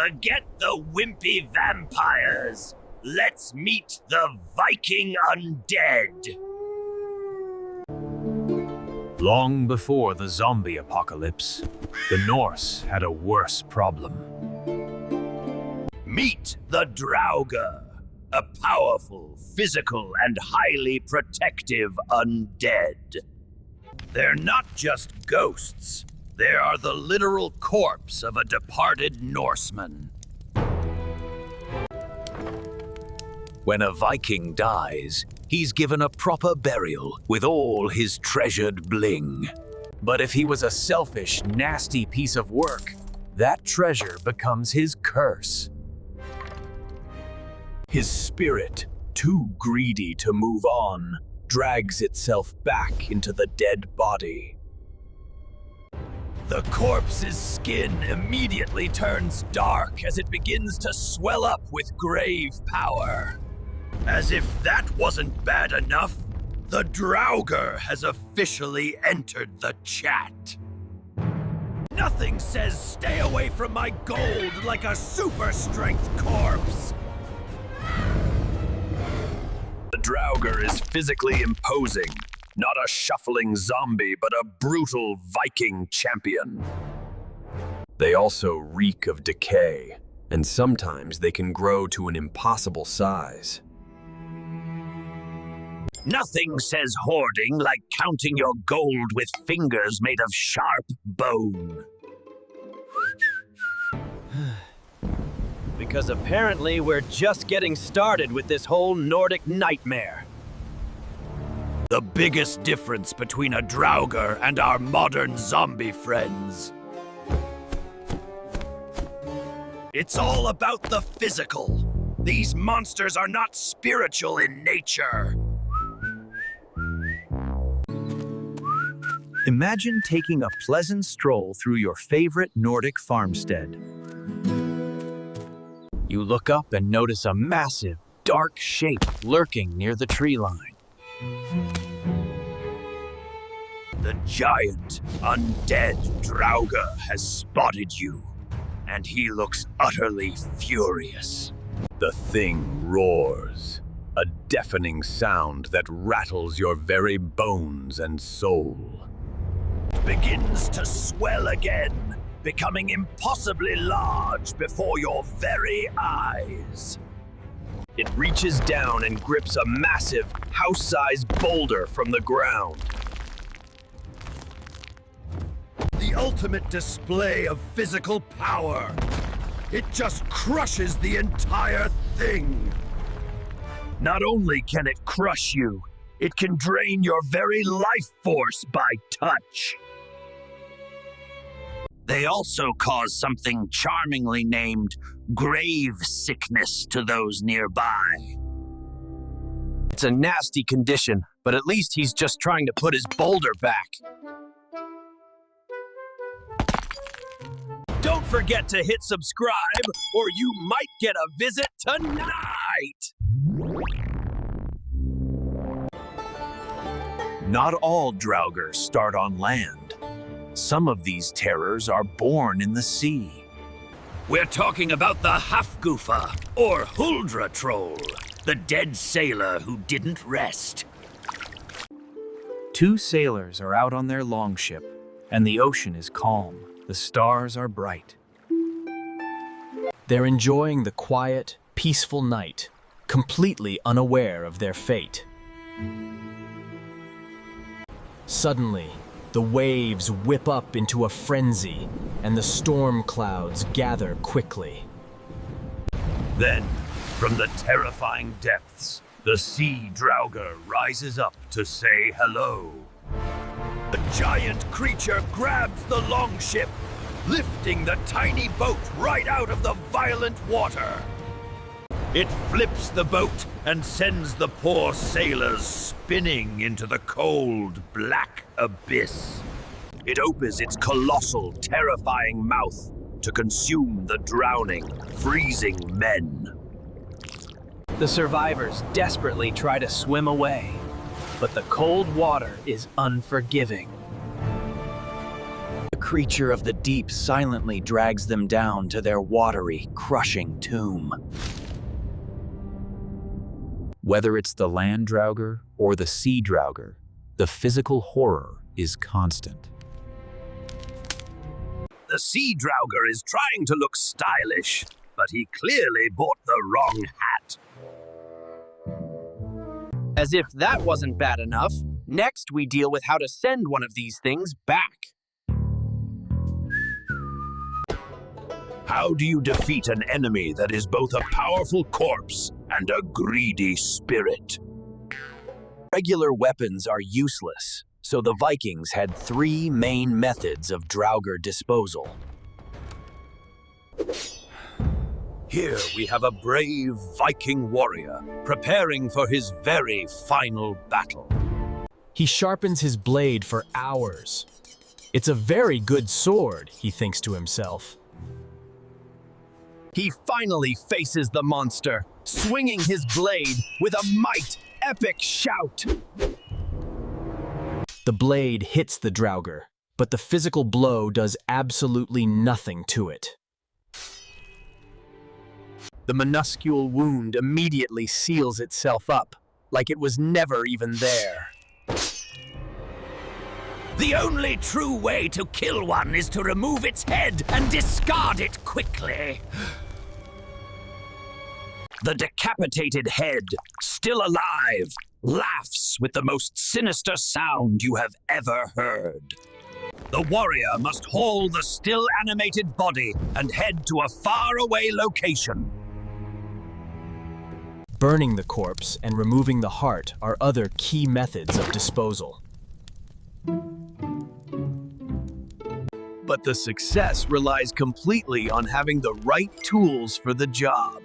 Forget the wimpy vampires. Let's meet the Viking undead. Long before the zombie apocalypse, the Norse had a worse problem. Meet the Draugr, a powerful, physical, and highly protective undead. They're not just ghosts. They are the literal corpse of a departed Norseman. When a Viking dies, he's given a proper burial with all his treasured bling. But if he was a selfish, nasty piece of work, that treasure becomes his curse. His spirit, too greedy to move on, drags itself back into the dead body. The corpse's skin immediately turns dark as it begins to swell up with grave power. As if that wasn't bad enough, the Draugr has officially entered the chat. Nothing says stay away from my gold like a super strength corpse. The Draugr is physically imposing, not a shuffling zombie, but a brutal Viking champion. They also reek of decay, and sometimes they can grow to an impossible size. Nothing says hoarding like counting your gold with fingers made of sharp bone. Because apparently we're just getting started with this whole Nordic nightmare. The biggest difference between a Draugr and our modern zombie friends. It's all about the physical. These monsters are not spiritual in nature. Imagine taking a pleasant stroll through your favorite Nordic farmstead. You look up and notice a massive, dark shape lurking near the tree line. The giant, undead Draugr has spotted you, and he looks utterly furious. The thing roars, a deafening sound that rattles your very bones and soul. It begins to swell again, becoming impossibly large before your very eyes. It reaches down and grips a massive, house-sized boulder from the ground. The ultimate display of physical power. It just crushes the entire thing. Not only can it crush you, it can drain your very life force by touch. They also cause something charmingly named grave sickness to those nearby. It's a nasty condition, but at least he's just trying to put his boulder back. Don't forget to hit subscribe, or you might get a visit tonight! Not all Draugr start on land. Some of these terrors are born in the sea. We're talking about the Hafgufa, or Huldra-troll, the dead sailor who didn't rest. Two sailors are out on their longship, and the ocean is calm. The stars are bright. They're enjoying the quiet, peaceful night, completely unaware of their fate. Suddenly, the waves whip up into a frenzy, and the storm clouds gather quickly. Then, from the terrifying depths, the Sea Draugr rises up to say hello. The giant creature grabs the longship, lifting the tiny boat right out of the violent water. It flips the boat and sends the poor sailors spinning into the cold, black abyss. It opens its colossal, terrifying mouth to consume the drowning, freezing men. The survivors desperately try to swim away, but the cold water is unforgiving. The creature of the deep silently drags them down to their watery, crushing tomb. Whether it's the land Draugr or the Sea Draugr, the physical horror is constant. The Sea Draugr is trying to look stylish, but he clearly bought the wrong hat. As if that wasn't bad enough, next we deal with how to send one of these things back. How do you defeat an enemy that is both a powerful corpse and a greedy spirit? Regular weapons are useless, so the Vikings had 3 main methods of Draugr disposal. Here we have a brave Viking warrior preparing for his very final battle. He sharpens his blade for hours. It's a very good sword, he thinks to himself. He finally faces the monster, swinging his blade with a might epic shout. The blade hits the Draugr, but the physical blow does absolutely nothing to it. The minuscule wound immediately seals itself up, like it was never even there. The only true way to kill one is to remove its head and discard it quickly. The decapitated head, still alive, laughs with the most sinister sound you have ever heard. The warrior must haul the still animated body and head to a faraway location. Burning the corpse and removing the heart are other key methods of disposal. But the success relies completely on having the right tools for the job.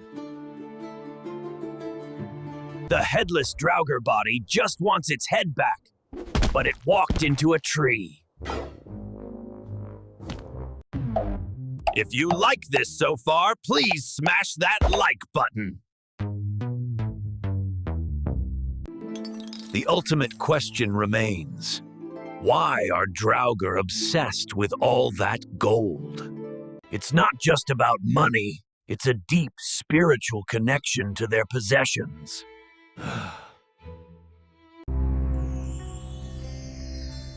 The headless Draugr body just wants its head back, but it walked into a tree. If you like this so far, please smash that like button. The ultimate question remains. Why are Draugr obsessed with all that gold? It's not just about money, it's a deep spiritual connection to their possessions.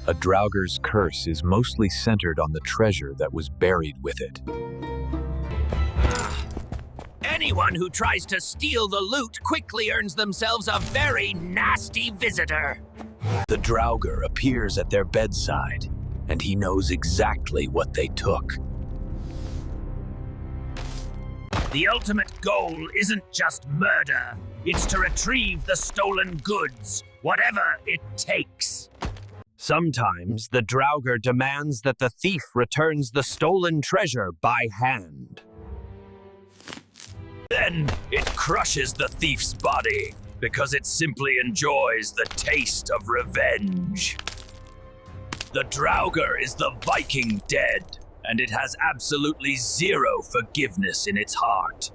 A Draugr's curse is mostly centered on the treasure that was buried with it. Anyone who tries to steal the loot quickly earns themselves a very nasty visitor. The Draugr appears at their bedside, and he knows exactly what they took. The ultimate goal isn't just murder. It's to retrieve the stolen goods, whatever it takes. Sometimes the Draugr demands that the thief returns the stolen treasure by hand. Then it crushes the thief's body because it simply enjoys the taste of revenge. The Draugr is the Viking dead, and it has absolutely zero forgiveness in its heart.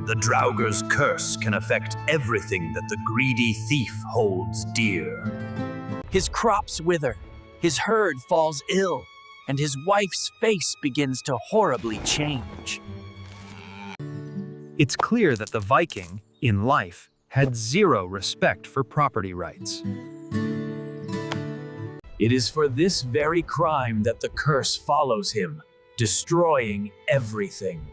The Draugr's curse can affect everything that the greedy thief holds dear. His crops wither, his herd falls ill, and his wife's face begins to horribly change. It's clear that the Viking, in life, had zero respect for property rights. It is for this very crime that the curse follows him, destroying everything.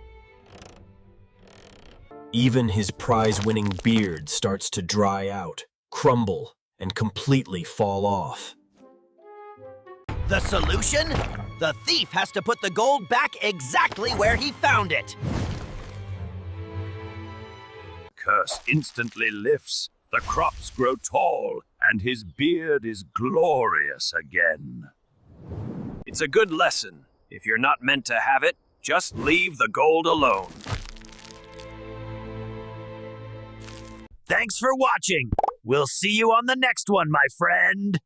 Even his prize-winning beard starts to dry out, crumble, and completely fall off. The solution? The thief has to put the gold back exactly where he found it. Curse instantly lifts, the crops grow tall, and his beard is glorious again. It's a good lesson. If you're not meant to have it, just leave the gold alone. Thanks for watching. We'll see you on the next one, my friend.